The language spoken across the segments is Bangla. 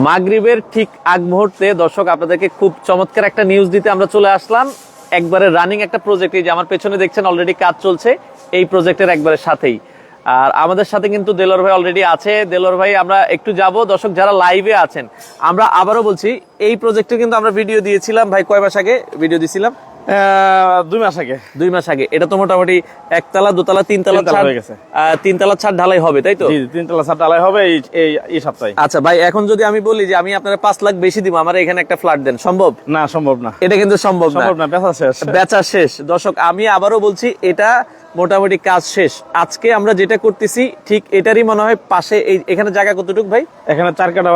মাগরিবের ঠিক আগ মুহূর্তে দর্শক আপনাদেরকে খুব চমৎকার একটা নিউজ দিতে আমরা চলে আসলাম। একবারে রানিং একটা প্রজেক্ট, এই যে আমার পেছনে দেখছেন অলরেডি কাজ চলছে এই প্রজেক্টের একবারে সাথেই। আর আমাদের সাথে কিন্তু দেলোয়ার ভাই অলরেডি আছে। দেলোয়ার ভাই আমরা একটু যাব, দর্শক যারা লাইভে আছেন আমরা আবারও বলছি এই প্রজেক্টে কিন্তু আমরা ভিডিও দিয়েছিলাম ভাই, কয় মাস আগে ভিডিও দিয়েছিলাম? 2 মাস আগে। 2 মাস আগে। এটা তো মোটামুটি একতলা, দোতলা, তিনতলা হয়ে গেছে। তিনতলা ছাদ ঢালাই হবে, তাই তো? জি, 3 তলা ছাদ ঢালাই হবে এই সপ্তাহে। আচ্ছা ভাই, এখন যদি আমি বলি যে আমি আপনার 5 লাখ বেশি দিব, আমার এখানে একটা ফ্ল্যাট দেন, সম্ভব? না, সম্ভব না। এটা কিন্তু সম্ভব না, বেচা শেষ। বেচা শেষ। দর্শক আমি আবারও বলছি, এটা মোটামুটি কাজ শেষ। আজকে আমরা যেটা করতেছি ঠিক এটারই মনে হয় পাশে। এখানে জায়গা কতটুকু ভাই? এখানে 4 কাঠা,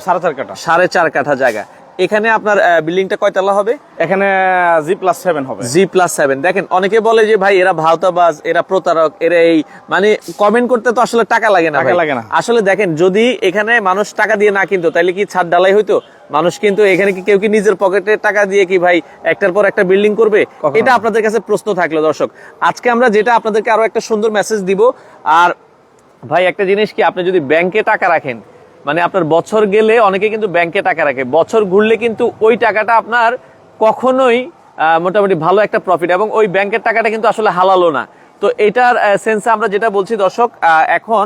4.5 কাঠা। 4.5 কাঠা জায়গা। এখানে আপনার বিল্ডিংটা কয়তলা হবে? এখানে G+7 হবে। G+7। দেখেন অনেকে বলে যে ভাই এরা ভাওতাবাজ, এরা প্রতারক, এরা এই মানে কমেন্ট করতে তো আসলে টাকা লাগে না। আসলে দেখেন, যদি এখানে মানুষ টাকা দিয়ে না কিনতো তাহলে কি ছাদ ঢালাই হইতো? মানুষ কিন্তু এখানে কি কেউ কি নিজের পকেটে টাকা দিয়ে কি ভাই একটার পর একটা বিল্ডিং করবে? এটা আপনাদের কাছে প্রশ্ন থাকলো দর্শক। আজকে আমরা যেটা আপনাদেরকে আরো একটা সুন্দর মেসেজ দিব। আর ভাই একটা জিনিস কি, আপনি যদি ব্যাংকে টাকা রাখেন, মানে আপনার বছর গেলে অনেকে কিন্তু ব্যাংকে টাকা রাখে, বছর ঘুরলে কিন্তু ওই টাকাটা আপনার কখনোই মোটামুটি ভালো একটা প্রফিট, এবং ওই ব্যাংকের টাকাটা কিন্তু আসলে হালালো না। তো এটার সেন্সে আমরা যেটা বলছি দর্শক, এখন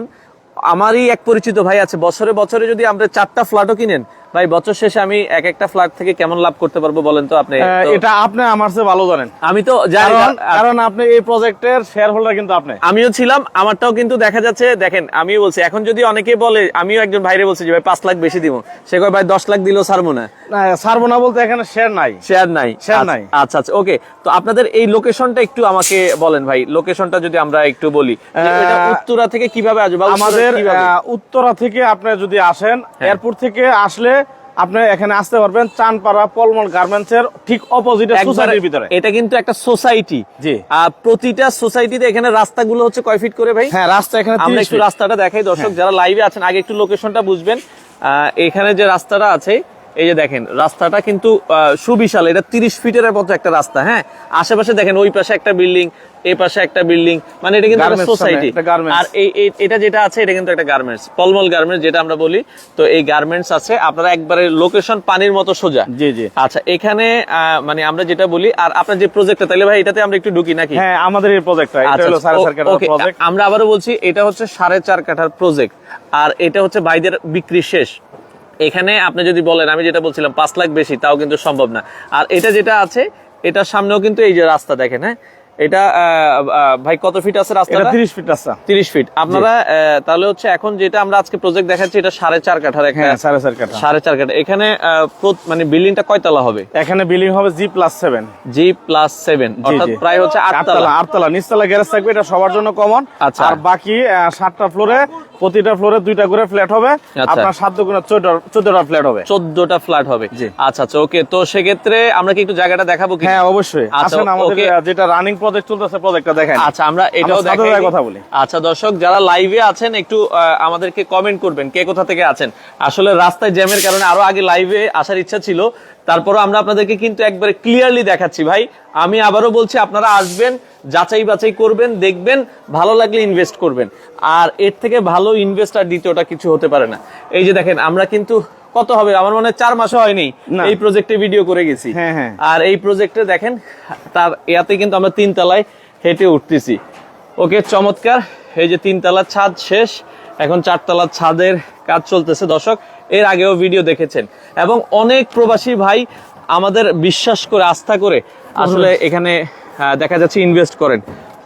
আমারই এক পরিচিত ভাই আছে, বছরে বছরে যদি আমরা 4টা ফ্ল্যাটও কিনেন ভাই, বছর শেষে আমি একটা ফ্ল্যাট থেকে কেমন লাভ করতে পারবো বলেন তো আপনি? এটা আপনি আমার চেয়ে ভালো জানেন। আমি তো জানি, কারণ আপনি এই প্রজেক্টের শেয়ার হোল্ডার কিন্তু আপনি। আমিও ছিলাম, আমারটাও কিন্তু দেখা যাচ্ছে। দেখেন আমিও বলছি, এখন যদি অনেকে বলে, আমিও একজন ভাইরে বলছি যে ভাই 5 লাখ বেশি দিব, সে কয় ভাই 10 লাখ দিলেও ছাড়বো না। ছাড়বো না বলতে এখানে শেয়ার নাই। আচ্ছা আচ্ছা, ওকে। তো আপনাদের এই লোকেশনটা একটু আমাকে বলেন ভাই, লোকেশনটা যদি আমরা একটু বলি। এটা উত্তরা থেকে কিভাবে আসবে? আমাদের উত্তরা থেকে আপনি যদি আসেন, এয়ারপোর্ট থেকে আসলে আপনি এখানে আসতে পারবেন চানপাড়া পলমল গার্মেন্টস এর ঠিক অপোজিটে সোসাইটির ভিতরে। এটা কিন্তু একটা সোসাইটি। জি। প্রতিটা সোসাইটিতে এখানে রাস্তাগুলো হচ্ছে কয় ফিট করে ভাই? হ্যাঁ, রাস্তা এখানে আমরা একটু রাস্তাটা দেখাই দর্শক, যারা লাইভে আছেন আগে একটু লোকেশনটা বুঝবেন। এখানে যে রাস্তাটা আছে, এই যে দেখেন রাস্তাটা কিন্তু সুবিশাল। এটা 30 ফিটের মতো একটা রাস্তা। হ্যাঁ, আশেপাশে দেখেন ওই পাশে একটা বিল্ডিং, এই পাশে একটা বিল্ডিং, মানে এটা কিন্তু একটা সোসাইটি। আর এটা যেটা আছে এটা কিন্তু একটা গার্মেন্টস, পলমল গার্মেন্টস যেটা আমরা বলি। তো এই গার্মেন্টস আছে আপনারা একবারে লোকেশন পানির মতো সোজা। জি জি। আচ্ছা, এখানে মানে আমরা যেটা বলি, আর আপনার যে প্রজেক্টটা, তাহলে ভাই এটাতে আমরা একটু ঢুকি নাকি? হ্যাঁ, আমাদের এই প্রজেক্টটা এটা হলো 4.5 কাঠার প্রজেক্ট। আমরা আবারও বলছি, এটা হচ্ছে 4.5 কাঠার প্রজেক্ট, আর এটা হচ্ছে ভাইদের বিক্রি শেষ। এখানে আপনি যদি বলেন, আমি যেটা বলছিলাম 5 লাখ বেশি, তাও কিন্তু সম্ভব না। আর এটা যেটা আছে, এটার সামনেও কিন্তু এই যে রাস্তা দেখেন। হ্যাঁ, এটা ভাই কত ফিট আছে রাস্তাটা? 30 ফিট রাস্তা। 30 ফিট। আপনারা তাহলে হচ্ছে এখন যেটা আমরা আজকে প্রজেক্ট দেখাচ্ছি, এটা 4.5 কাঠার একটা। 4.5 কাঠা। 4.5 কাঠা। এখানে মানে বিল্ডিংটা কয়তলা হবে? এখানে বিল্ডিং হবে G+7। G+7 অর্থাৎ প্রায় হচ্ছে 8 তলা। 8 তলা। নিচতলা গ্যারেজ থাকবে, এটা সবার জন্য কমন। আচ্ছা। আর বাকি 7টা ফ্লোরে, প্রতিটা ফ্লোরে 2টা করে ফ্ল্যাট হবে। আপনার 7 গুণে 14টা ফ্ল্যাট হবে। 14টা ফ্ল্যাট হবে। আচ্ছা আচ্ছা, ওকে। তো সেক্ষেত্রে আমরা কি একটু জায়গাটা দেখাবো কি? হ্যাঁ, অবশ্যই। আসেন, আমাদের যেটা রানিং প্রজেক্ট চলতেছে, প্রজেক্টটা দেখেন। আচ্ছা, আমরা এটাও দেখাই, কথা বলি। আচ্ছা দর্শক, যারা লাইভে আছেন একটু আমাদেরকে কমেন্ট করবেন কে কোথা থেকে আছেন। আসলে রাস্তায় জ্যামের কারণে আরো আগে লাইভে আসার ইচ্ছা ছিল, তারপরও আমরা আপনাদেরকে কিন্তু একবারে ক্লিয়ারলি দেখাচ্ছি ভাই। আমি আবারও বলছি, আপনারা আসবেন, যাচাই বাছাই করবেন, দেখবেন, ভালো লাগলে ইনভেস্ট করবেন। আর এর থেকে ভালো ইনভেস্ট আর দ্বিতীয়টা কিছু হতে পারে না। এই যে দেখেন, আমরা কিন্তু কত হবে, আমার মনে হয় 4 মাসও হয়নি এই প্রজেক্টে ভিডিও করে গেছি। আর এই প্রজেক্টে দেখেন, তার ইয়াতে কিন্তু আমরা 3 তলায় হেঁটে উঠতেছি। ওকে, চমৎকার। এই যে 3 তলার ছাদ শেষ, এখন 4 তলার ছাদের কাজ চলতেছে দর্শক। এর আগেও ভিডিও দেখেছেন, এবং অনেক প্রবাসী ভাই আমাদের বিশ্বাস করে, আস্থা করে আসলে এখানে দেখা যাচ্ছে ইনভেস্ট করেন।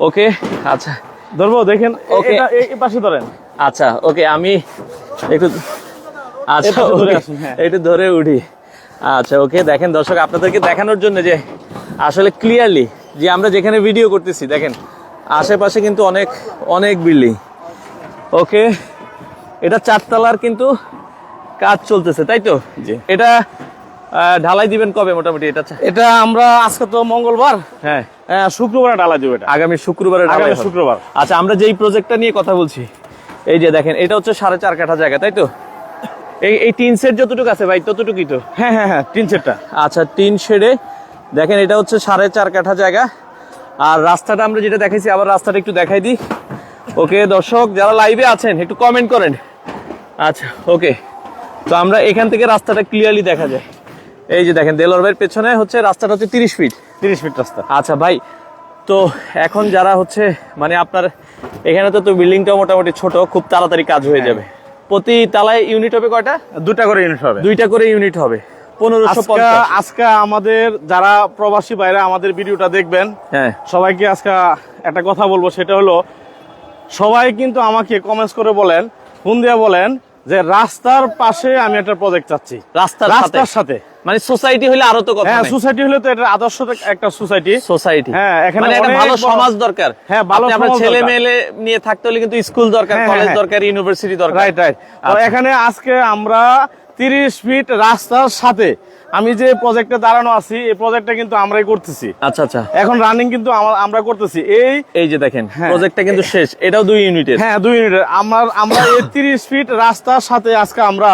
ওকে, আচ্ছা ধরবো, দেখেন। ওকে, এই পাশে ধরেন। আচ্ছা, ওকে, আমি একটু একটু ধরে উঠি। আচ্ছা, ওকে। দেখেন দর্শক, আপনাদেরকে দেখানোর জন্য যে আসলে ক্লিয়ারলি যে আমরা যেখানে ভিডিও করতেছি, দেখেন আশেপাশে কিন্তু অনেক অনেক বিল্ডিং। ওকে, এটা 4 তলার কিন্তু কাজ চলতেছে, তাই তো? এটা ঢালাই দিবেন কবে মোটামুটি? এটা আমরা আজকে তো মঙ্গলবার, হ্যাঁ, শুক্রবারে ঢালাই দিব। এটা আগামী শুক্রবারে ঢালাই, শুক্রবার। আচ্ছা, আমরা যেই প্রজেক্টটা নিয়ে কথা বলছি, এই যে দেখেন, এটা হচ্ছে 4.5 কাঠা জায়গা, তাই তো? এই টিন সেট যতটুকু আছে ভাই, ততটুকুই তো? হ্যাঁ হ্যাঁ হ্যাঁ, টিন সেটটা। আচ্ছা, টিন শেডে দেখেন, এটা হচ্ছে 4.5 কাঠা জায়গা। আর রাস্তাটা আমরা যেটা দেখাইছি, আবার রাস্তাটা একটু দেখাই দিই। ওকে দর্শক, যারা লাইভে আছেন একটু কমেন্ট করেন। আচ্ছা, ওকে, তো আমরা এখান থেকে রাস্তাটা ক্লিয়ারলি দেখা যায়। এই যে দেখেন দেলোয়ার ভাইয়ের পেছনে হচ্ছে রাস্তাটা হচ্ছে 30 ফিট। 30 ফিট রাস্তা। আচ্ছা ভাই, তো এখন যারা হচ্ছে মানে আপনার এখানে তো বিল্ডিংটা মোটামুটি ছোট, খুব তাড়াতাড়ি কাজ হয়ে যাবে। প্রতি তালায় ইউনিট হবে কয়টা? 2টা করে ইউনিট হবে। 2টা করে ইউনিট হবে। 1550। আজকে আমাদের যারা প্রবাসী ভাইরা আমাদের ভিডিওটা দেখবেন, হ্যাঁ, সবাইকে আজকে একটা কথা বলবো, সেটা হলো সবাই কিন্তু আমাকে কমেন্টস করে বলেন, ফোন দিয়ে বলেন যে রাস্তার পাশে আমি একটা প্রজেক্ট চাচ্ছি। রাস্তার সাথে মানে সোসাইটি হলে আরো তো কথা। হ্যাঁ, সোসাইটি হলে তো এটা আদর্শ একটা সোসাইটি। হ্যাঁ, এখানে মানে একটা ভালো সমাজ দরকার। হ্যাঁ, ভালো সমাজ ছেলে মেয়ে নিয়ে থাকতে হলে কিন্তু স্কুল দরকার, কলেজ দরকার, ইউনিভার্সিটি দরকার। রাইট। তো এখানে আজকে আমরা 30 ফিট রাস্তার সাথে আমি যে প্রজেক্টে দাঁড়ানো আছি, এই প্রজেক্টটা কিন্তু আমরাই করতেছি। আচ্ছা আচ্ছা, এখন রানিং কিন্তু আমরা করতেছি। এই যে দেখেন প্রজেক্টটা কিন্তু শেষ, এটাও 2 ইউনিটের। হ্যাঁ, 2 ইউনিটের। আমরা এই 30 ফিট রাস্তার সাথে আজকে আমরা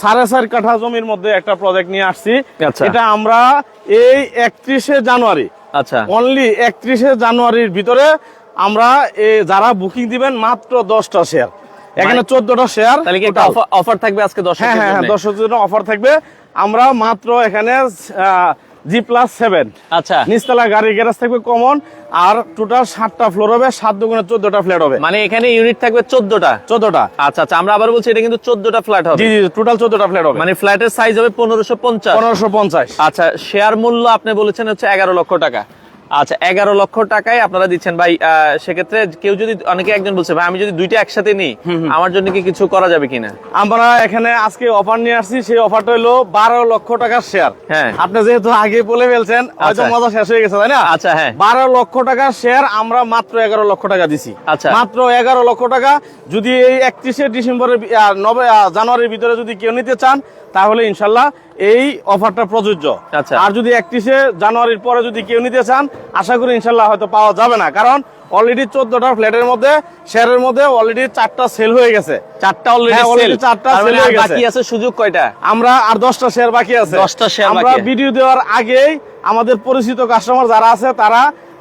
4.5 কাঠা জমির মধ্যে একটা প্রজেক্ট নিয়ে আসছি। এটা আমরা এই 31শে জানুয়ারি, আচ্ছা অনলি 31শে জানুয়ারির ভিতরে আমরা যারা বুকিং দিবেন মাত্র 10টা শেয়ার, এখানে 14টা শেয়ার। তাহলে কি একটা অফার থাকবে আজকে 10 এর জন্য? হ্যাঁ, 10 জন্য অফার থাকবে। আমরা মাত্র এখানে G+7, আচ্ছা, নিচতলা গাড়ি গ্যারেজ থাকবে কমন, আর টোটাল 7টা ফ্লোর হবে, 7 দুগুণে 14টা ফ্ল্যাট হবে। মানে এখানে ইউনিট থাকবে 14টা। আচ্ছা আচ্ছা, আমরা আবার বলছি এটা কিন্তু 14টা ফ্ল্যাট হবে। জি, টোটাল 14টা ফ্ল্যাট হবে। মানে ফ্ল্যাটের সাইজ হবে 1550। আচ্ছা, শেয়ার মূল্য আপনি বলেছেন হচ্ছে 11 লক্ষ টাকা। আচ্ছা, 11 লক্ষ টাকায় আপনারা দিচ্ছেন ভাই। সেক্ষেত্রে কেউ যদি, অনেকে একজন বলছে ভাই আমি যদি 2টা একসাথে নিই, আমার জন্য কি কিছু করা যাবে কিনা? আমরা এখানে আজকে অফার নিয়ে আসছি, সেই অফারটা হলো 12 লক্ষ টাকার শেয়ার। হ্যাঁ, আপনি যেহেতু আগে বলে ফেলছেন, হয়তো মজা শেষ হয়ে গেছে, তাই না? আচ্ছা, হ্যাঁ, 12 লক্ষ টাকার শেয়ার আমরা মাত্র 11 লক্ষ টাকা দিছি। আচ্ছা, মাত্র 11 লক্ষ টাকা। যদি এই 31শে ডিসেম্বরের জানুয়ারির ভিতরে যদি কেউ নিতে চান, তাহলে ইনশাল্লাহ এই অফারটা প্রযোজ্য। আচ্ছা, আর যদি 31শে জানুয়ারির পরে যদি কেউ নিতে চান, আশা করি ইনশাল্লাহ হয়তো পাওয়া যাবে না, কারণ অলরেডি 14টা ফ্ল্যাটের মধ্যে, শেয়ারের মধ্যে অলরেডি 4টা সেল হয়ে গেছে। 4টা অলরেডি সেল, 4টা সেল হয়ে গেছে। বাকি আছে সুযোগ কয়টা? আমরা আর 10টা শেয়ার বাকি আছে। 10টা শেয়ার বাকি। আমরা ভিডিও দেওয়ার আগেই আমাদের পরিচিত কাস্টমার যারা আছে, তারা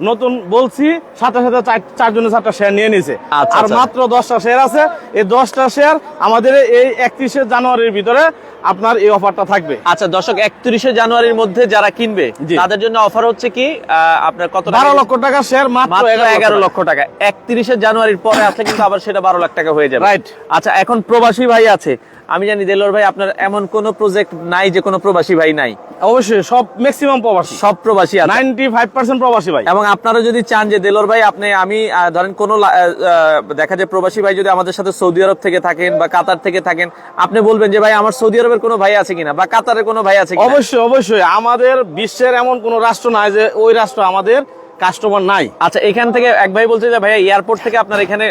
নতুন বলছি সাথে সাথে 4টা শেয়ার নিয়ে নিছে। আর মাত্র 10টা শেয়ার আছে। এই 10টা শেয়ার আমাদের এই 31শে জানুয়ারির ভিতরে আপনার এই অফারটা থাকবে। আচ্ছা দর্শক, 31শে জানুয়ারির মধ্যে যারা কিনবে তাদের জন্য অফার হচ্ছে কি আপনার কত টাকা? 12 লক্ষ টাকা শেয়ার, মাত্র 11 লক্ষ টাকা। 31শে জানুয়ারির পরে আসলে কিন্তু আবার সেটা 12 লাখ টাকা হয়ে যাবে। রাইট। আচ্ছা, এখন প্রবাসী ভাই আছে, আমি জানি দেলোয়ার ভাই আপনার এমন কোন প্রজেক্ট নাই যে কোনো প্রবাসী ভাই নাই? অবশ্যই, সব ম্যাক্সিমাম প্রবাসী, সব প্রবাসী আছে, 95% প্রবাসী ভাই। এবং আপনারা যদি চান যে দেলোয়ার ভাই আমি ধরেন কোন দেখা যায় প্রবাসী ভাই যদি আমাদের সাথে সৌদি আরব থেকে থাকেন বা কাতার থেকে থাকেন, আপনি বলবেন যে ভাই আমার সৌদি আরবের কোনো ভাই আছে কিনা বা কাতারের কোনো ভাই আছে কিনা? অবশ্যই আমাদের বিশ্বের এমন কোন রাষ্ট্র নাই যে ওই রাষ্ট্র আমাদের কাস্টমার নাই। আচ্ছা, এখান থেকে এক ভাই বলছে যে ভাইয়া এয়ারপোর্ট থেকে আপনার এখানে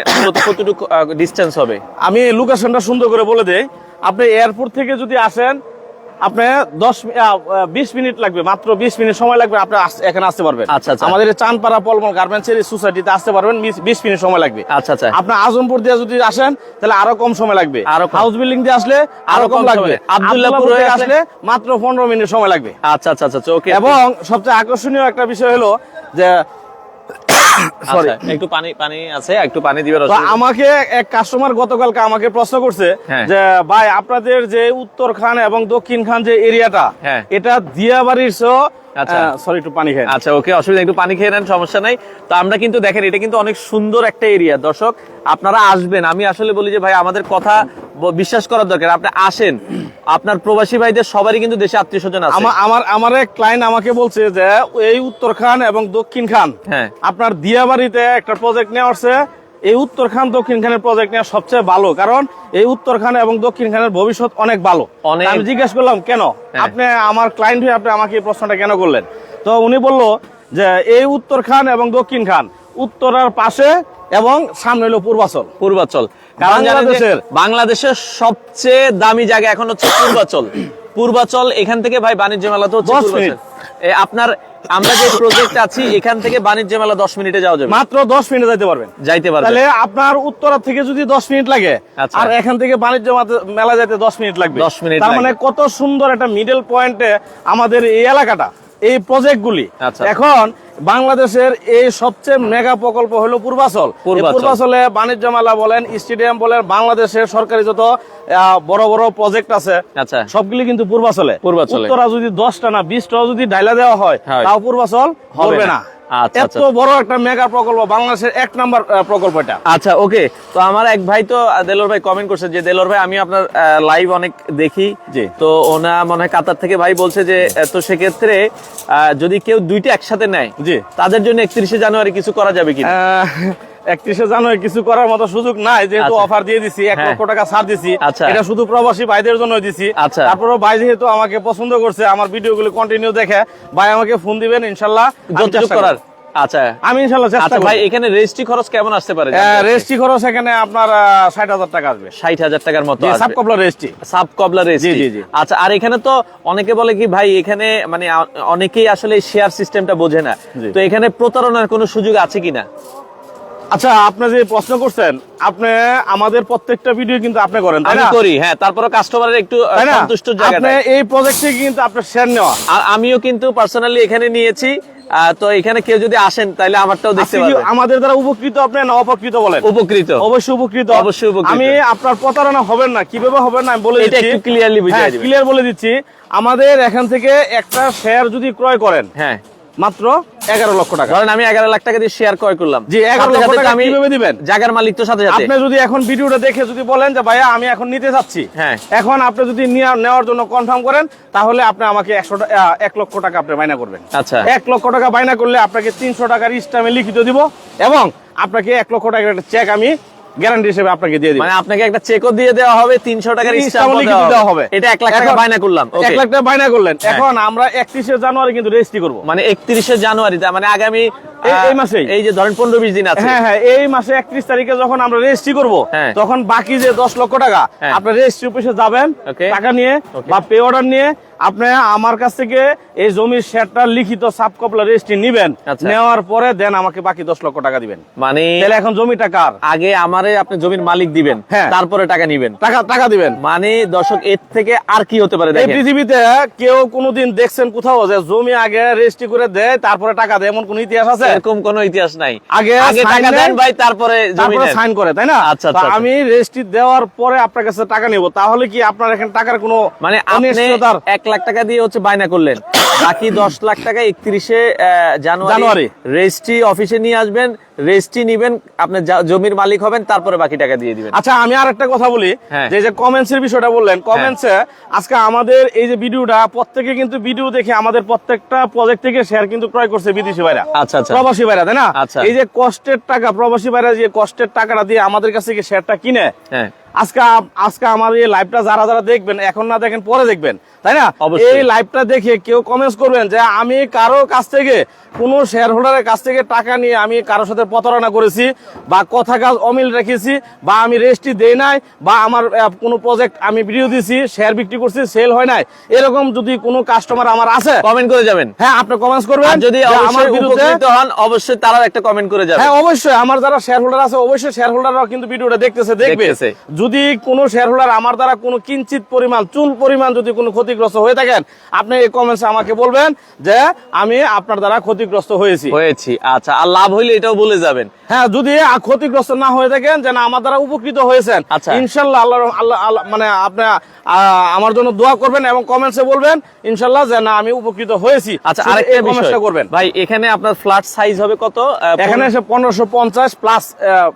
কতটুকু ডিসটেন্স হবে? আমি লোকেশনটা সুন্দর করে বলে দেই। আপনি এয়ারপোর্ট থেকে যদি আসেন, আপনি 20 মিনিট লাগবে, মাত্র 20 মিনিট সময় লাগবে, আপনি এখানে আসতে পারবেন। আচ্ছা, আমাদের চানপাড়া পলমল গার্মেন্টসের সোসাইটিতে আসতে পারবেন, 20 মিনিট সময় লাগবে। আচ্ছা, আপনি আজমপুর দিয়ে যদি আসেন, তাহলে আরো কম সময় লাগবে। হাউস বিল্ডিং দিয়ে আসলে আরো কম লাগবে। আব্দুল্লাহপুর থেকে আসলে মাত্র 15 মিনিট সময় লাগবে। আচ্ছা, ওকে। এবং সবচেয়ে আকর্ষণীয় একটা বিষয় হলো যে একটু পানি আছে, একটু পানি দিবেন। আমাকে এক কাস্টমার গতকালকে আমাকে প্রশ্ন করছে যে ভাই আপনাদের যে উত্তর খান এবং দক্ষিণ খান যে এরিয়াটা, এটা দিয়াবাড়ির সরি একটু পানি খাই। আচ্ছা, ওকে, অসুবিধা, একটু পানি খেয়ে নেন, সমস্যা নাই। তো আমরা কিন্তু দেখেন এটা কিন্তু অনেক সুন্দর একটা এরিয়া। দর্শক আপনারা আসবেন, আমি আসলে বলি যে ভাই আমাদের কথা বিশ্বাস করার দরকার। আপনি আসেন, আপনার প্রবাসী ভাইদের সবারই কিন্তু দেশে আত্মীয় স্বজন আছে। আমার এক ক্লায়েন্ট আমাকে বলছে যে এই উত্তর খান এবং দক্ষিণ খান, আপনার দিয়াবাড়িতে একটা প্রজেক্ট নেওয়া হচ্ছে। এই উত্তর খান দক্ষিণ খানের প্রজেক্ট নেওয়া সবচেয়ে ভালো, কারণ এই উত্তর খান এবং দক্ষিণ খানের ভবিষ্যৎ অনেক ভালো। আমি জিজ্ঞেস করলাম কেন আপনি, আমার ক্লায়েন্ট হয়ে আপনি আমাকে এই প্রশ্নটা কেন করলেন? তো উনি বললো যে এই উত্তর খান এবং দক্ষিণ খান উত্তরার পাশে এবং সামনে হলো পূর্বাচল। কারণ বাংলাদেশের সবচেয়ে দামি জায়গা এখন হচ্ছে পূর্বাচল। এখান থেকে ভাই বাণিজ্য মেলা তো হচ্ছে আপনার, আমরা যে প্রজেক্ট আছি এখান থেকে বাণিজ্য মেলা 10 মিনিটে যাওয়া যাবে, মাত্র 10 মিনিটে যাইতে পারবেন। তাহলে আপনার উত্তরা থেকে যদি 10 মিনিট লাগে, আর এখান থেকে বাণিজ্য মেলা যাইতে 10 মিনিট লাগবে। 10 মিনিট, তার মানে কত সুন্দর একটা মিডল পয়েন্টে আমাদের এই এলাকাটা, এই প্রজেক্টগুলি। এখন বাংলাদেশের এই সবচেয়ে মেগা প্রকল্প হলো পূর্বাচল। পূর্বাচলে বাণিজ্য মেলা বলেন, স্টেডিয়াম বলেন, বাংলাদেশের সরকারি যত বড় বড় প্রজেক্ট আছে আচ্ছা সবগুলি কিন্তু পূর্বাচলে। উত্তরা যদি 10টা না 20টা যদি ডাইলা দেওয়া হয় তাও পূর্বাচল হবে না। এত বড় একটা মেগা প্রকল্প, বাংলাদেশের 1 নাম্বার প্রকল্প এটা। আচ্ছা ওকে, তো আমার এক ভাই তো দেলোর ভাই কমেন্ট করছে যে দেলোর ভাই আমি আপনার লাইভ অনেক দেখি, তো ওনা মনে হয় কাতার থেকে ভাই বলছে যে তো সেক্ষেত্রে যদি কেউ দুইটা একসাথে নেয় জি তাদের জন্য 31শে জানুয়ারি কিছু করা যাবে কি? 31শে জানুয়ারি কিছু করার মতো সুযোগ নাই, যেহেতু অফার দিয়ে দিছি, 1 লক্ষ টাকা ছাড় দিছি। এটা শুধু প্রবাসী ভাইদের জন্য দিছি। তারপরে ভাই যেহেতু আমাকে পছন্দ করছে, আমার ভিডিওগুলো কন্টিনিউ দেখে, ভাই আমাকে ফোন দিবেন ইনশাআল্লাহ যতটুকু করার। আচ্ছা আমি ইনশাআল্লাহ চেষ্টা করব। ভাই এখানে রেজিস্ট্রি খরচ কেমন আসতে পারে? রেজিস্ট্রি খরচ এখানে আপনার 60,000 টাকা আসবে। 60,000 টাকার মতো আসবে। সাব কবলা রেজিস্ট্রি। সাব কবলা রেজিস্ট্রি। জি জি জি। আচ্ছা, আর এখানে তো অনেকে বলে কি ভাই এখানে মানে অনেকেই আসলে শেয়ার সিস্টেমটা বোঝে না, তো এখানে প্রতারণার কোনো সুযোগ আছে কিনা? আচ্ছা, আপনি যে প্রশ্ন করছেন, আপনি আমাদের প্রত্যেকটা ভিডিও কিন্তু আপনি করেন, তাই না? আমি করি, হ্যাঁ। তারপরে কাস্টমারের একটু সন্তুষ্ট জায়গা, আপনি এই প্রজেক্টে কিন্তু আপনার শেয়ার নেওয়া। আর আমিও কিন্তু পার্সোনালি এখানে নিয়েছি, তো এখানে কেউ যদি আসেন তাহলে আমারটাও দেখতে পারবেন। আমাদের দ্বারা উপকৃত আপনি না অপকৃত বলেন? উপকৃত, অবশ্যই উপকৃত, অবশ্যই উপকৃত। আমি আপনার প্রতারণা হবেন না, কিভাবে হবেন না আমি বলে দিচ্ছি, এটা একটু ক্লিয়ারলি বুঝিয়ে দিবেন। ক্লিয়ার বলে দিচ্ছি। আমাদের এখান থেকে একটা শেয়ার যদি ক্রয় করেন, হ্যাঁ, মাত্র 11 লক্ষ টাকা। ধরেন আমি 11 লাখ টাকা দিয়ে শেয়ার ক্রয় করলাম, জি 11 লক্ষ টাকা আমি কিভাবে দিবেন? জায়গার মালিক তো সাথে সাথে। আপনি যদি এখন ভিডিওটা দেখে যদি বলেন যে ভাইয়া আমি এখন নিতে যাচ্ছি, হ্যাঁ, এখন আপনি যদি নেওয়ার জন্য কনফার্ম করেন, তাহলে আপনি আমাকে 1 লক্ষ টাকা আপনি বাইনা করবেন। আচ্ছা, 1 লক্ষ টাকা বাইনা করলে আপনাকে 300 টাকার স্ট্যাম্পে লিখিত দিব, এবং আপনাকে 1 লক্ষ টাকার একটা চেক আমি গ্যারান্টি হিসেবে আপনাকে দিয়ে দিব। মানে আপনাকে একটা চেকও দিয়ে দেওয়া হবে, 300 টাকার স্ট্যাম্প দেওয়া হবে। এটা 1 লাখ টাকা বাইনা করলাম। 1 লাখ টাকা বাইনা করলেন। এখন আমরা 31শে জানুয়ারি কিন্তু রেজিস্ট্রি করব। মানে 31শে জানুয়ারি, মানে আগামী এই মাসে, এই যে ধরেন 15-20 দিন আছে। হ্যাঁ হ্যাঁ, এই মাসে 31 তারিখে যখন আমরা রেজিস্ট্রি করব, তখন বাকি যে 10 লক্ষ টাকা আপনি রেজিস্ট্রি অফিসে যাবেন, টাকা নিয়ে বা পে অর্ডার নিয়ে আপনি আমার কাছ থেকে এই জমির শেয়ারটা লিখিত সাব কপলা রেজিস্ট্রি নেবেন। নেওয়ার পরে দেন আমাকে বাকি 10 লক্ষ টাকা দিবেন। মানে তাহলে এখন জমিটা কার? আগে আমারে আপনি জমির মালিক দিবেন, তারপরে টাকা নিবেন, টাকা দিবেন। মানে দর্শক, এর থেকে আর কি হতে পারে? দেখেন, এই পৃথিবীতে কেউ কোনোদিন দেখছেন কোথাও যে জমি আগে রেজিস্ট্রি করে দেয় তারপরে টাকা দেয়, এমন কোন ইতিহাস আছে? এরকম কোনো ইতিহাস নাই। আগে টাকা দেন ভাই, তারপরে সাইন করে, তাই না? আচ্ছা, আমি রেজিস্ট্রি দেওয়ার পরে আপনার কাছে টাকা নেব, তাহলে কি আপনার এখানে টাকার কোনো মানে আপনি 1 লাখ টাকা দিয়ে হচ্ছে বায়না করলেন, বাকি 10 লাখ টাকা 31শে জানুয়ারি রেজিস্ট্রি অফিসে নিয়ে আসবেন, রেজিস্ট্রি নিবেন, আপনি জমির মালিক হবেন, তারপরে বাকি টাকা দিয়ে দিবেন। আচ্ছা, আমি আর একটা কথা বলি, যে কমেন্টস এর বিষয়টা বললেন, কমেন্টসে আজকে আমাদের এই যে ভিডিওটা, প্রত্যেকে কিন্তু ভিডিও দেখে আমাদের প্রত্যেকটা প্রজেক্ট থেকে শেয়ার কিন্তু ক্রয় করছে বিদেশি ভাইরা, আচ্ছা আচ্ছা, প্রবাসী ভাইরা, তাই না? এই যে কষ্টের টাকা, প্রবাসী ভাইরা যে কষ্টের টাকাটা দিয়ে আমাদের কাছ থেকে শেয়ারটা কিনে, আজকে আমাদের এই লাইভটা যারা যারা দেখবেন, এখন না দেখেন পরে দেখবেন, তাই না? এই লাইভটা দেখে কেউ কমেন্টস করবেন যে আমি কারো কাছ থেকে, কোন শেয়ার হোল্ডারের কাছ থেকে টাকা নিয়ে আমি কারোর সাথে প্রতারণা করেছি, বা কথা কাজ অমিল রেখেছি, বা আমি রেজিস্ট্রি দেই নাই, বা আমার কোনো প্রজেক্ট আমি ভিডিও দিছি, শেয়ার বিক্রি করছি, সেল হয় নাই, এরকম যদি কোনো কাস্টমার আমার আছে, কমেন্ট করে যাবেন। হ্যাঁ, আপনি কমেন্টস করবেন। যদি আমার উপকৃত হন, অবশ্যই তারা একটা কমেন্ট করে যাবেন। হ্যাঁ, অবশ্যই আমার যারা শেয়ার হোল্ডার আছে, অবশ্যই শেয়ার হোল্ডাররাও কিন্তু ভিডিওটা দেখতেছে, দেখবে। যদি কোনো শেয়ার হোল্ডার আমার দ্বারা কোনো কিঞ্চিত পরিমাণ, চুল পরিমাণ যদি কোনো ক্ষতিগ্রস্ত হয়ে থাকেন, আপনি এই কমেন্টসে আমাকে বলবেন যে আমি আপনার দ্বারা ক্ষতিগ্রস্ত হয়েছি। আচ্ছা, আর লাভ হইলে এটাও বলে যাবেন। হ্যাঁ, যদি ক্ষতিগ্রস্ত না হয়ে থাকেন, যেন আমার দ্বারা উপকৃত হয়েছেন, ইনশাল্লাহ আল্লাহ মানে আপনি আমার জন্য দোয়া করবেন এবং কমেন্টসে বলবেন ইনশাল্লাহ যে না আমি উপকৃত হয়েছি। আচ্ছা, আরেকটা বিষয় করবেন ভাই, এখানে আপনার ফ্ল্যাট সাইজ হবে কত? এখানে 1550 প্লাস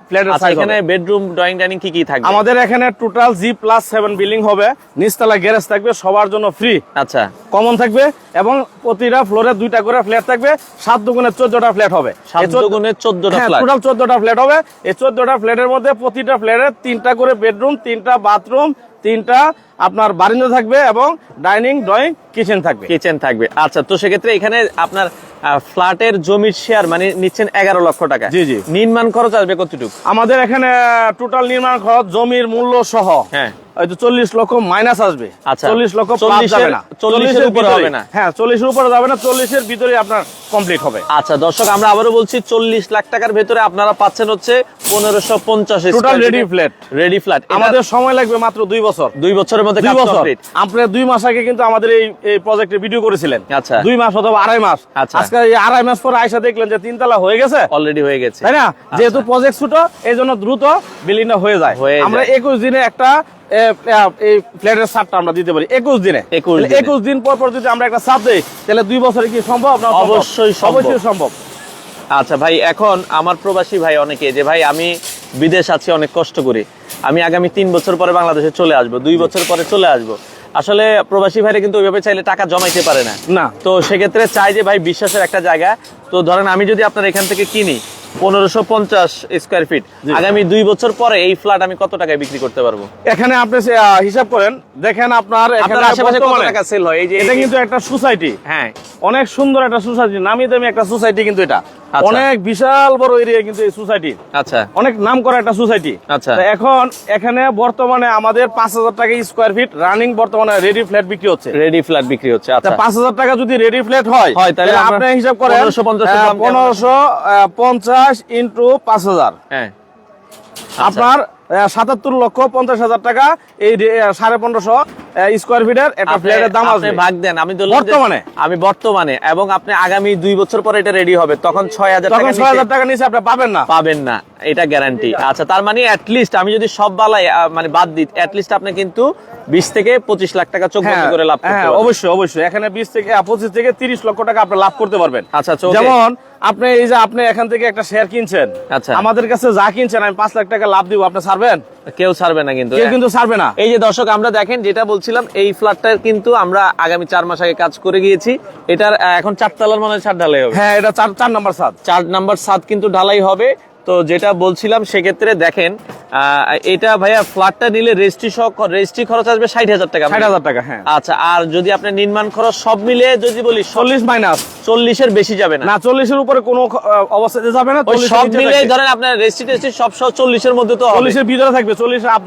ফ্ল্যাটের সাইজ। এখানে বেডরুম, ড্রয়িং, ডাইনিং কি কি থাকবে? আমাদের এখানে টোটাল G+7 বিল্ডিং হবে, নিচতলা গ্যারেজ থাকবে, সবার জন্য ফ্রি। আচ্ছা, কমন থাকবে, এবং প্রতিটা ফ্লোরে 2টা করে ফ্ল্যাট থাকবে, 7 দুগুণে 14টা ফ্ল্যাট হবে। 7 দুগুণে 14টা ফ্ল্যাট, টোটাল 14টা ফ্ল্যাট হবে। এই 14টা ফ্ল্যাটের মধ্যে প্রতিটা ফ্ল্যাটে 3টা করে বেডরুম, 3টা বাথরুম, 3টা আপনার বারান্দা থাকবে, এবং ডাইনিং, ড্রয়িং, কিচেন থাকবে। আচ্ছা, তো সেক্ষেত্রে এখানে আপনার ফ্ল্যাটের জমির শেয়ার মানে নিচ্ছেন 11 লক্ষ টাকা। জি জি। নির্মাণ খরচ আসবে কতটুকু? আমাদের এখানে টোটাল নির্মাণ খরচ জমির মূল্য সহ 40 লক্ষ মাইনাস আসবে। আচ্ছা, 40 লক্ষ প্লাস যাবে না, 40 এর উপরে হবে না। হ্যাঁ, 40 এর উপরে যাবে না, 40 এর ভিতরে আপনার কমপ্লিট হবে। আচ্ছা দর্শক, আমরা আবারও বলছি 40 লাখ টাকার ভিতরে আপনারা পাচ্ছেন হচ্ছে 1550 টোটাল রেডি ফ্ল্যাট। আমাদের সময় লাগবে মাত্র 2 বছর। বছর। 2 বছরের মধ্যে 2 কাজ বছর। কমপ্লিট। আপনি 2 মাস আগে কিন্তু আমাদের এই প্রজেক্টের ভিডিও করেছিলেন। আচ্ছা। 2 মাস অথবা 2.5 মাস। আচ্ছা। আজকে এই 2.5 মাস পরে আয়সা দেখলেন যে 3 তলা হয়ে গেছে, অলরেডি হয়ে গেছে, তাই না? যেহেতু প্রজেক্ট ছোট, এই জন্য দ্রুত বিল্ডিংটা হয়ে যায়। আমরা 21 দিনে একটা এই ফ্ল্যাটের ছাদটা আমরা দিতে পারি 21 দিনে। 21 দিন পর পর যদি আমরা একটা ছাদ দেই, তাহলে 2 বছরে কি সম্ভব? অবশ্যই সম্ভব। আচ্ছা ভাই, এখন আমার প্রবাসী ভাই অনেকে যে ভাই আমি বিদেশ আছি, অনেক কষ্ট করি, আমি আগামী 3 বছর পরে বাংলাদেশে চলে আসবো, 2 বছর পরে চলে আসবো। আসলে প্রবাসী ভাইরা কিন্তু ওইভাবে চাইলে টাকা জমাইতে পারে না। তো সেক্ষেত্রে চাই যে ভাই বিশ্বাসের একটা জায়গা। তো ধরেন আমি যদি আপনার এখান থেকে কিনি 1550 স্কয়ার ফিট, আগামী 2 বছর পরে এই ফ্ল্যাট আমি কত টাকায় বিক্রি করতে পারবো? এখানে আপনি হিসাব করেন, দেখেন আপনার এখানে আশেপাশে কত টাকা সেল হয়? এই যে এটা কিন্তু একটা সোসাইটি, হ্যাঁ, অনেক সুন্দর একটা সোসাইটি, নামি দামি একটা সোসাইটি কিন্তু এটা। আচ্ছা। অনেক বিশাল বড় এরিয়া কিন্তু এই সোসাইটি। আচ্ছা, অনেক নাম করা একটা সোসাইটি। আচ্ছা। এখন এখানে বর্তমানে আমাদের 5000 টাকা স্কয়ার ফিট রানিং বর্তমানে রেডি ফ্ল্যাট বিক্রি হচ্ছে। রেডি ফ্ল্যাট বিক্রি হচ্ছে। আচ্ছা, 5000 টাকা যদি রেডি ফ্ল্যাট হয় তাহলে আপনি হিসাব করেন 1550 ইনটু 5000, হ্যাঁ, আপনার 77,50,000 টাকা এই 1550 স্কয়ার ফিটের একটা ফ্ল্যাটের দাম আসবে। ভাগ দেন, আমি বর্তমানে এবং আপনি আগামী 2 বছর পরে এটা রেডি হবে, তখন 6000 টাকা, 6000 টাকা নিচে আপনি পাবেন না, এটা গ্যারান্টি। আচ্ছা, তার মানে অ্যাট লিস্ট আমি যদি সব বালাই মানে বাদ দিই, অ্যাট লিস্ট আপনি কিন্তু 20 থেকে 25 লাখ টাকা চোখ বন্ধ করে লাভ করতে পারবেন। অবশ্যই এখানে 20 থেকে 25 থেকে 30 লক্ষ টাকা আপনি লাভ করতে পারবেন। আচ্ছা, যেমন আপনি এই যে আপনি এখান থেকে একটা শেয়ার কিনছেন, আচ্ছা, আমাদের কাছে যা কিনছেন আমি 5 লাখ টাকা লাভ দিব, আপনি ছাড়বেন? কেউ ছাড়বে না, কিন্তু কেউ কিন্তু ছাড়বে না। এই যে দর্শক, আমরা দেখেন যেটা বলছিলাম, এই ফ্ল্যাটটার কিন্তু আমরা আগামী 4 মাস আগে কাজ করে গিয়েছি। এটার এখন 4 তলার মনে হয় ছাদ ঢালাই হবে। হ্যাঁ, এটা 4 নাম্বার ছাদ। 4 নাম্বার ছাদ কিন্তু ঢালাই হবে। তো যেটা বলছিলাম, সেক্ষেত্রে দেখেন এটা ভাইয়া ফ্ল্যাটটা নিলে রেজিস্ট্রি খরচ আসবে 60,000 টাকা। 60,000 টাকা, হ্যাঁ। আচ্ছা, আর যদি আপনি নির্মাণ খরচ সব মিলে যদি বলি 40 মাইনাস 40 এর বেশি যাবে না। 40 এর উপরে কোনো অবস্থাতে যাবে না। সব মিলে ধরেন আপনার রেজিস্ট্রি সব 40 এর মধ্যে তো 40 এর ভিতরে থাকবে, 40 এর আপ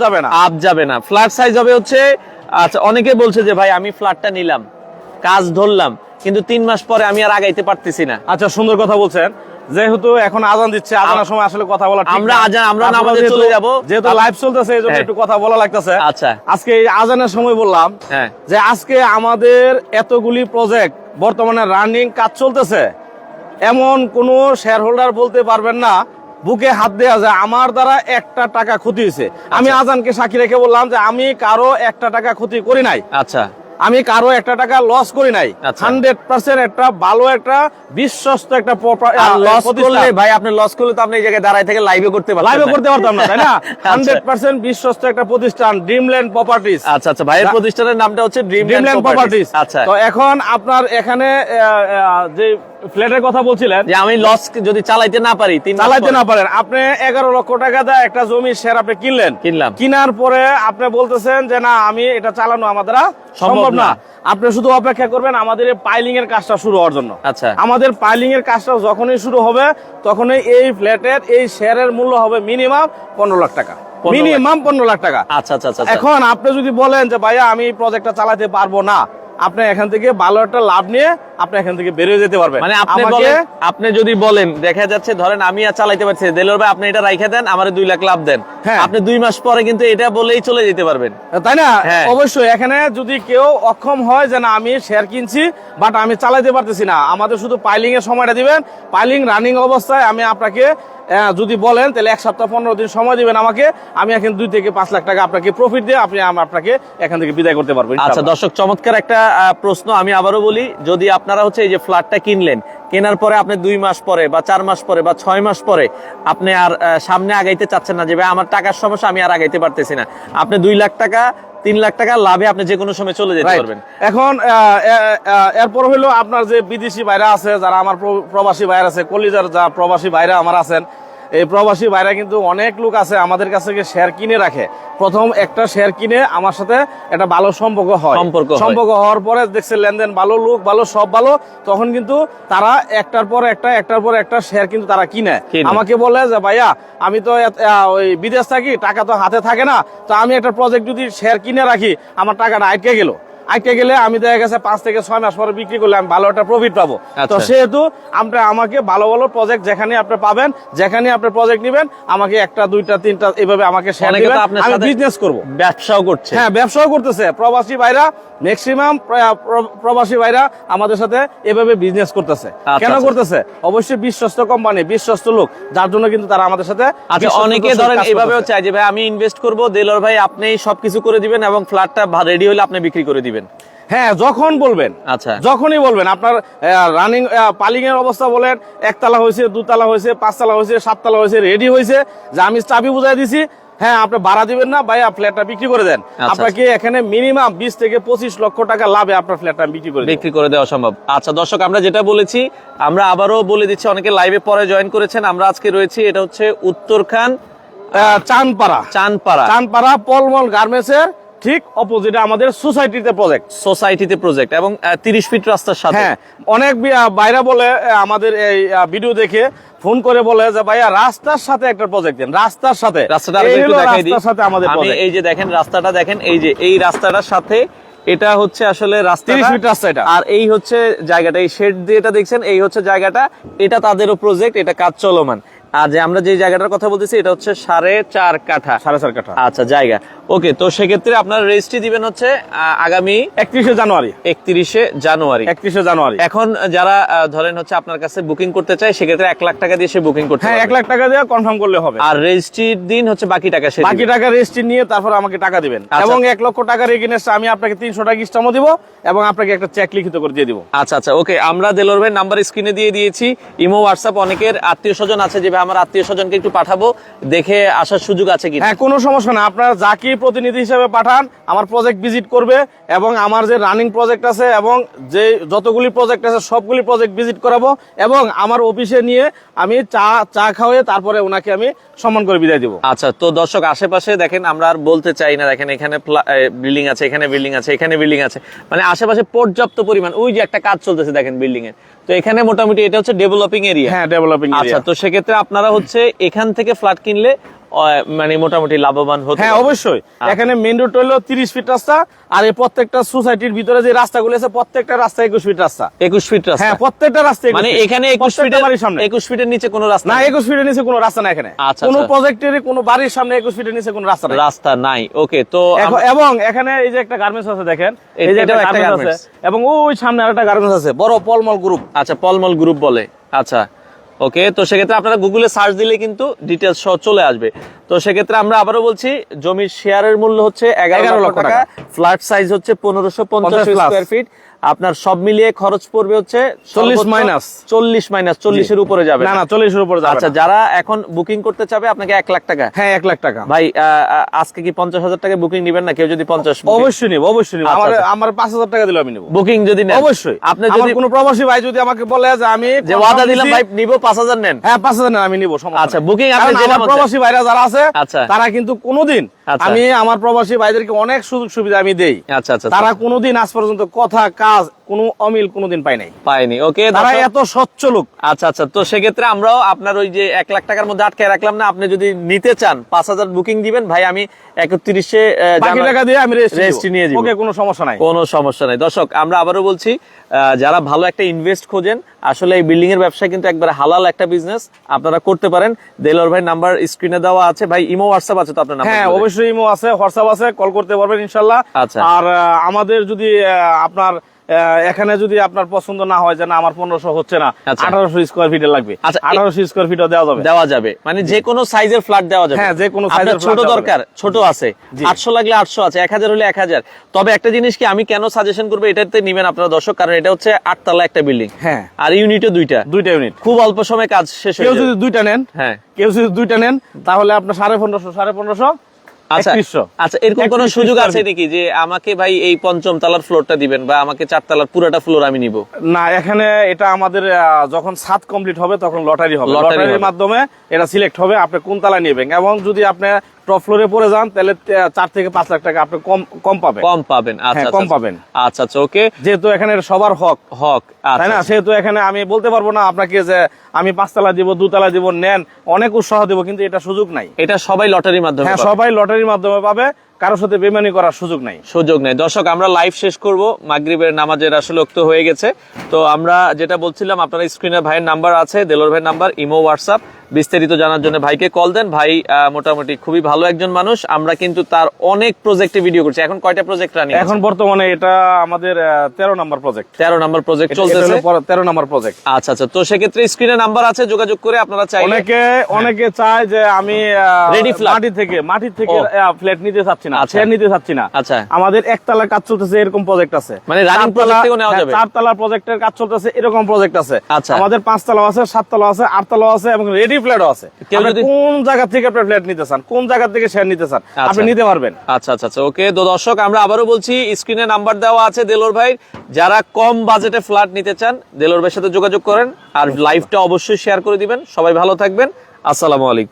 যাবে না। ফ্ল্যাট সাইজ হবে হচ্ছে, আচ্ছা, অনেকে বলছে যে ভাই আমি ফ্ল্যাটটা নিলাম, কাজ ধরলাম, কিন্তু 3 মাস পরে আমি আর আগাইতে পারতেছি না। আচ্ছা, সুন্দর কথা বলছেন। যেহেতু এখন আজান দিচ্ছে, আজানের সময় আসলে কথা বলা ঠিক না। আমরা নামাজে চলে যাব, যেহেতু লাইভ চলতেছে এই জন্য একটু কথা বলা লাগতেছে। আচ্ছা, আজকে এই আজানের সময় বললাম যে আজকে আমাদের এতগুলি প্রজেক্ট বর্তমানে রানিং কাজ চলতেছে, এমন কোন শেয়ার হোল্ডার বলতে পারবেন না বুকে হাত দেয়া যায় আমার দ্বারা 1 টাকা ক্ষতি হয়েছে। আমি আজানকে সাক্ষী রেখে বললাম যে আমি কারো 1 টাকা ক্ষতি করি নাই। আচ্ছা, আমি কারো 1 টাকা লস করি নাই। 100% একটা ভালো একটা বিশ্বস্ত একটা লস করলে ভাই, আপনি লস করলে তো আপনি এই জায়গায় দাঁড়ায় থেকে লাইভে করতে পারতাম না, তাই না? 100% বিশ্বস্ত একটা প্রতিষ্ঠান ড্রিমল্যান্ড প্রপার্টিজ। আচ্ছা, ভাইয়ের প্রতিষ্ঠানের নামটা হচ্ছে ড্রিমল্যান্ড প্রপার্টিজ। আচ্ছা, তো এখন আপনার এখানে যে ফ্ল্যাটের কথা বলছিলেন যে আমি লস যদি চালাইতে না পারেন, আপনি 11 লক্ষ টাকা দিয়ে একটা জমি শেয়ার আপনি কিনলাম, কিনার পরে আপনি বলতেছেন যে না, আমি এটা চালানো আমার দ্বারা সম্ভব না। আপনি শুধু অপেক্ষা করবেন আমাদের পাইলিং এর কাজটা শুরু হওয়ার জন্য। আচ্ছা, আমাদের পাইলিং এর কাজটা যখনই শুরু হবে, তখনই এই ফ্ল্যাটের এই শেয়ারের মূল্য হবে মিনিমাম 15 লাখ টাকা। মিনিমাম 15 লাখ টাকা। আচ্ছা, এখন আপনি যদি বলেন যে ভাইয়া আমি প্রজেক্টটা চালাতে পারবো না, আপনি এখান থেকে ভালো একটা লাভ নিয়ে আপনি এখান থেকে বেরিয়ে যেতে পারবেন। মানে আপনি যদি বলেন, দেখা যাচ্ছে ধরেন আমি আর চালাইতে পারছি, দেলোর ভাই আপনি এটা রাইখা দেন, আমার 2 লাখ লাভ দেন, আপনি 2 মাস পরে কিন্তু এটা বলেই চলে যেতে পারবেন, তাই না? অবশ্যই। এখানে যদি কেউ অক্ষম হয় যে না আমি শেয়ার কিনছি বাট আমি চালাইতে পারতেছি না, আমাদের শুধু পাইলিং এর সময়টা দিবেন। পাইলিং রানিং অবস্থায় আমি আপনাকে যদি বলেন তাহলে 1 সপ্তাহ 15 দিন সময় দিবেন আমাকে, আমি এখন 2 থেকে 5 লাখ টাকা আপনাকে প্রফিট দিয়ে আপনাকে এখান থেকে বিদায় করতে পারবো। আচ্ছা দর্শক, চমৎকার একটা প্রশ্ন আমি আবারও বলি, যদি আপনারা হচ্ছে এই যে ফ্ল্যাটটা কিনলেন, কেনার পরে আপনি 2 মাস পরে বা 4 মাস পরে বা 6 মাস পরে আপনি আর সামনে আগাইতে চাচ্ছেন না, যে ভাই আমার টাকার সমস্যা, আমি আর আগাইতে পারতেছি না, আপনি 2 লাখ টাকা 3 লাখ টাকা লাভে আপনি যে কোনো সময় চলে যেতে পারবেন। এখন এরপর হলো আপনার যে বিদেশি ভাইরা আছে, যারা আমার প্রবাসী ভাইরা আছে, কলিজার যা প্রবাসী ভাইরা আমার আছেন, এই প্রবাসী ভাইরা কিন্তু অনেক লোক আছে আমাদের কাছে শেয়ার কিনে রাখে। প্রথম একটা শেয়ার কিনে আমার সাথে একটা ভালো সম্পর্ক হয়, সম্পর্ক হওয়ার পরে দেখছে লেনদেন ভালো, লোক ভালো, সব ভালো, তখন কিন্তু তারা একটার পর একটা শেয়ার কিন্তু তারা কিনে আমাকে বলে যে ভাইয়া আমি তো ওই বিদেশ থাকি, টাকা তো হাতে থাকে না, তো আমি একটা প্রজেক্ট যদি শেয়ার কিনে রাখি আমার টাকাটা আটকে গেল, আটকে গেলে আমি দেখা গেছে 5 থেকে 6 মাস পরে বিক্রি করলে আমি ভালো একটা প্রফিট পাবো। তো সেহেতু আমাকে ভালো ভালো প্রজেক্ট যেখানে আপনি পাবেন, যেখানে আপনি প্রজেক্ট নেবেন, আমাকে 1টা 2টা 3টা এভাবে আমাকে শেয়ার দিবেন, আমি বিজনেস করব। ব্যবসাও করছে, হ্যাঁ ব্যবসাও করতেছে প্রবাসী ভাইরা, ম্যাক্সিমাম প্রবাসী ভাইরা আমাদের সাথে এভাবে বিজনেস করতেছে। কেন করতেছে? অবশ্যই বিশ্বস্ত কোম্পানি, বিশ্বস্ত লোক, যার জন্য কিন্তু তারা আমাদের সাথে। আচ্ছা, অনেকে ধরেন এভাবেও চায় যে ভাই আমি ইনভেস্ট করব, দেলোয়ার ভাই আপনি সবকিছু করে দিবেন এবং ফ্ল্যাটটা রেডি হলে আপনি বিক্রি করে দিবেন। হ্যাঁ যখন বলবেন, আচ্ছা যখনই বলবেন। আপনার রানিং পালিং এর অবস্থা বলেন, 1 তালা হয়েছে, 2 তালা হয়েছে, 5 তালা হয়েছে, 7 তালা হয়েছে, রেডি হয়েছে, যে আমি চাবি বুঝাই দিছি, হ্যাঁ আপনি ভাড়া দিবেন না ভাই, ফ্ল্যাটটা বিক্রি করে দেন। আপনাকে এখানে মিনিমাম 20 থেকে 25 লক্ষ টাকা লাভে আপনার ফ্ল্যাটটা বিক্রি করে দেওয়া সম্ভব। আচ্ছা দর্শক, আমরা যেটা বলেছি আমরা আবারও বলে দিচ্ছি, অনেকে লাইভে পরে জয়েন করেছেন। আমরা আজকে রয়েছি, এটা হচ্ছে উত্তরখান চানপাড়া পলমল গার্মেন্টস এর ঠিক অপোজিটে আমাদের সোসাইটিতে প্রজেক্ট এবং 30 ফিট রাস্তার সাথে। হ্যাঁ, অনেক বাইরা বলে আমাদের এই ভিডিও দেখে ফোন করে বলে যে ভাইয়া রাস্তার সাথে একটা প্রজেক্ট দেন, রাস্তার সাথে। রাস্তাটা আমাদের এই যে দেখেন রাস্তাটা, দেখেন এই যে এই রাস্তাটার সাথে এটা হচ্ছে আসলে রাস্তা, 30 ফিট রাস্তা এটা। আর এই হচ্ছে জায়গাটা, এই শেড দিয়ে এটা দেখছেন, এই হচ্ছে জায়গাটা, এটা তাদেরও প্রজেক্ট, এটা কাজ চলমান। আর যে আমরা যে জায়গাটার কথা বলতেছি এটা হচ্ছে 4.5 কাঠা। আচ্ছা জায়গা, ওকে। তো সেক্ষেত্রে আপনার রেজিস্ট্রি দিবেন হচ্ছে আগামী 31 জানুয়ারি। এখন যারা ধরেন হচ্ছে আপনার কাছে বুকিং করতে চায়, সেক্ষেত্রে 1 লাখ টাকা দিয়ে সে বুকিং করতে হ্যাঁ 1 লাখ টাকা দিয়ে কনফার্ম করলে হবে। আর রেজিস্ট্রির দিন হচ্ছে বাকি টাকা রেজিস্ট্রি নিয়ে তারপর আমাকে টাকা দিবেন। এবং 1 লক্ষ টাকার এগেইনস্ট আমি আপনাকে 300 টাকা স্ট্যাম্পও দিব এবং আপনাকে একটা চেক লিখিত করে দিয়ে দিব। আচ্ছা ওকে, আমরা দেলোয়ার ভাই নাম্বার স্ক্রিনে দিয়ে দিয়েছি। ইমো, হোয়াটসঅ্যাপ, অনেকের আত্মীয় স্বজন আছে, যে আমার আত্মীয় স্বজনকে একটু পাঠাবো, দেখে আসার সুযোগ আছে কি? হ্যাঁ কোনো সমস্যা না, আপনার যাকে প্রতিনিধি হিসেবে পাঠান, আমার প্রজেক্ট ভিজিট করবে এবং আমার যে রানিং প্রজেক্ট আছে এবং যে যতগুলি প্রজেক্ট আছে সবগুলি প্রজেক্ট ভিজিট করাবো এবং আমার অফিসে নিয়ে আমি চা খাওয়াই তারপরে ওনাকে আমি সম্মান করে বিদায় দিব। আচ্ছা, তো দর্শক আশেপাশে দেখেন, আমরা আর বলতে চাই না, দেখেন এখানে বিল্ডিং আছে, এখানে বিল্ডিং আছে, এখানে বিল্ডিং আছে, মানে আশেপাশে পর্যাপ্ত পরিমাণ। ওই যে একটা কাজ চলতেছে দেখেন বিল্ডিং এর, তো এখানে মোটামুটি এটা হচ্ছে ডেভেলপিং এরিয়া। হ্যাঁ ডেভেলপিং এরিয়া। আচ্ছা, তো সেক্ষেত্রে আপনারা হচ্ছে এখান থেকে ফ্ল্যাট কিনলে মানে মোটামুটি লাভবান হতে। হ্যাঁ অবশ্যই, এখানে মেইন রোড হলো 30 ফিট রাস্তা, আর এই প্রত্যেকটা সোসাইটির ভিতরে যে রাস্তাগুলো আছে প্রত্যেকটা রাস্তা 21 ফিট রাস্তা। 21 ফিট রাস্তা? হ্যাঁ প্রত্যেকটা রাস্তা, মানে এখানে 21 ফিটের সামনে 21 ফিটের নিচে কোনো রাস্তা না? 21 ফিটের নিচে কোনো রাস্তা নাই এখানে। আচ্ছা, কোনো প্রজেক্টের কোনো বাড়ির সামনে 21 ফিটের নিচে কোনো রাস্তা নাই। ওকে, তো এবং এখানে এই যে একটা গার্মেন্টস আছে দেখেন, এই যে একটা গার্মেন্টস আছে এবং ওই সামনে আরেকটা গার্মেন্টস আছে, বড় পলমল গ্রুপ। আচ্ছা, পলমল গ্রুপ বলে। আচ্ছা ওকে, তো সেক্ষেত্রে আপনারা গুগলে সার্চ দিলে কিন্তু ডিটেলস সহ চলে আসবে। তো সেক্ষেত্রে আমরা আবারও বলছি, জমির শেয়ারের মূল্য হচ্ছে 11 লক্ষ টাকা, ফ্ল্যাট সাইজ হচ্ছে 1550 স্কয়ার ফিট। আপনার সব মিলিয়ে খরচ পড়বে হচ্ছে 40 মাইনাস 40 এর উপরে যাবে না? 40 এর উপরে যাবে। আচ্ছা, যারা এখন বুকিং করতে চাবে আপনাকে 1 লাখ টাকা। হ্যাঁ 1 লাখ টাকা। ভাই আজকে কি 50,000 টাকা বুকিং নেবেন না? কেউ যদি 50? অবশ্যই নিব। আমার 5,000 টাকা দিলে আমি নিব বুকিং যদি নেন। অবশ্যই। আপনি যদি কোনো প্রবাসী ভাই যদি আমাকে বলে যে আমি যে ওয়াদা দিলাম ভাই নিব 5,000 নেন, হ্যাঁ 5,000 নেন, আমি নিব। আচ্ছা, বুকিং আপনি যে প্রবাসী ভাইরা যারা আছে তারা কিন্তু কোনোদিন, আমি আমার প্রবাসী ভাইদেরকে অনেক সুযোগ সুবিধা আমি দেই। আচ্ছা, তারা কোনোদিন আজ পর্যন্ত কথা কাজ কোনো অমিল কোনোদিন পায়নি। ওকে, তারা এত স্বচ্ছ লোক। আচ্ছা, তো সেক্ষেত্রে আমরাও আপনার ওই যে 1 লাখ টাকার মধ্যে আটকে রাখলাম না। আপনি যদি নিতে চান 5,000 বুকিং দিবেন ভাই, আমি 31-এ বাকি টাকা দিয়ে আমি রেজিস্ট্রি নিয়ে যাব। ওকে, কোনো সমস্যা নাই। দর্শক আমরা আবারও বলছি, যারা ভালো একটা ইনভেস্ট খোঁজেন, আসলে এই বিল্ডিং এর ব্যবসা কিন্তু একবার হালাল একটা বিজনেস, আপনারা করতে পারেন। দেলোয়ার ভাই নাম্বার স্ক্রিনে দেওয়া আছে। ভাই ইমো, হোয়াটসঅ্যাপ আছে তো আপনার নাম্বার? হ্যাঁ অবশ্যই ইমো আছে, হোয়াটসঅ্যাপ আছে, কল করতে পারবেন ইনশাআল্লাহ। আচ্ছা, আর আমাদের যদি আপনার এখানে যদি আপনার পছন্দ না হয় যে না আমার 1500 হচ্ছে না, 1800 স্কয়ার ফিটের লাগবে, 1800 স্কয়ার ফিটও দেওয়া যাবে। মানে যে কোনো সাইজের ফ্ল্যাট দেওয়া যাবে। হ্যাঁ যে কোনো সাইজের ছোট দরকার, ছোট আছে, 800 লাগলে 800 আছে, 1000 হলে 1000। তবে একটা জিনিস কি আমি কেন সাজেশন করব, এটাতে নেবেন আপনারা দর্শক, কারণ এটা হচ্ছে 8 তলা একটা বিল্ডিং। হ্যাঁ, আর ইউনিটও দুইটা ইউনিট, খুব অল্প সময়ে কাজ শেষ হয়ে যাবে। কেউ যদি দুইটা নেন, হ্যাঁ কেউ যদি দুইটা নেন তাহলে আপনার 1550 আচ্ছা, এরকম কোন সুযোগ আছে নাকি যে আমাকে ভাই এই 5ম তলার ফ্লোরটা দিবেন বা আমাকে 4 তলার পুরোটা ফ্লোর আমি নিব? না, এখানে এটা আমাদের যখন ছাদ কমপ্লিট হবে তখন লটারি হবে, লটারির মাধ্যমে এটা সিলেক্ট হবে আপনি কোন তলা নেবেন। এবং যদি আপনি টপ ফ্লোরে পড়ে যান তাহলে 4 থেকে 5 লাখ টাকা আপনি কম পাবেন। আচ্ছা, ওকে। যেহেতু এখানে সবার হক তাই না, সেহেতু এখানে আমি বলতে পারবো না আপনাকে যে আমি 5 তলা দিব, 2 তলা দিব, নেন, অনেক উৎসাহ দেব, কিন্তু এটা সুযোগ নাই। এটা সবাই লটারির মাধ্যমে, হ্যাঁ সবাই লটারির মাধ্যমে পাবে। কারোর সাথে বেমানি করার সুযোগ নাই। দর্শক, আমরা লাইভ শেষ করব, মাগরিবের নামাজের আসলে ওক্ত হয়ে গেছে। তো আমরা যেটা বলছিলাম, আপনারা স্ক্রিনে ভাইয়ের নাম্বার আছে, দেলোয়ার ভাইয়ের নাম্বার, ইমো, হোয়াটসঅ্যাপ, বিস্তারিত জানার জন্য ভাইকে কল দেন। ভাই মোটামুটি খুবই ভালো একজন মানুষ। আমরা কিন্তু তার অনেক প্রজেক্টে ভিডিও করছি। এখন কয়টা প্রজেক্ট রানিং? এখন বর্তমানে এটা আমাদের 13 নম্বর প্রজেক্ট। 13 নম্বর প্রজেক্ট চলতেছে। 13 নম্বর প্রজেক্ট। আচ্ছা আচ্ছা, তো সেক্ষেত্রে স্ক্রিনে নাম্বার আছে, যোগাযোগ করে আপনারা চাইলে। অনেকে চায় যে আমি রেডি ফ্ল্যাট মাটি থেকে ফ্ল্যাট নিতে চাচ্ছি না, আচ্ছা, শেয়ার নিতে চাচ্ছি না। আচ্ছা, আমাদের একতলা কাজ চলতেছে, এরকম প্রজেক্ট আছে। মানে রানিং প্রজেক্ট থেকেও নেওয়া যাবে। 4 তলা প্রজেক্টের কাজ চলতেছে, এরকম প্রজেক্ট আছে। আচ্ছা, আমাদের 5 তলা আছে, 7 তলা আছে, 8 তলা আছে এবং রেডি ফ্ল্যাটও আছে। কোন জায়গা থেকে আপনি ফ্ল্যাট নিতে চান, কোন জায়গা থেকে শেয়ার নিতে চান, আপনি নিতে পারবেন। আচ্ছা আচ্ছা আচ্ছা, ওকে। তো দর্শক, আমরা আবারও বলছি, স্ক্রিনে নাম্বার দেওয়া আছে দেলোর ভাই। যারা কম বাজেটে ফ্ল্যাট নিতে চান, দেলোর ভাইয়ের সাথে যোগাযোগ করেন। আর লাইভটা অবশ্যই শেয়ার করে দিবেন। সবাই ভালো থাকবেন। আসসালামু আলাইকুম।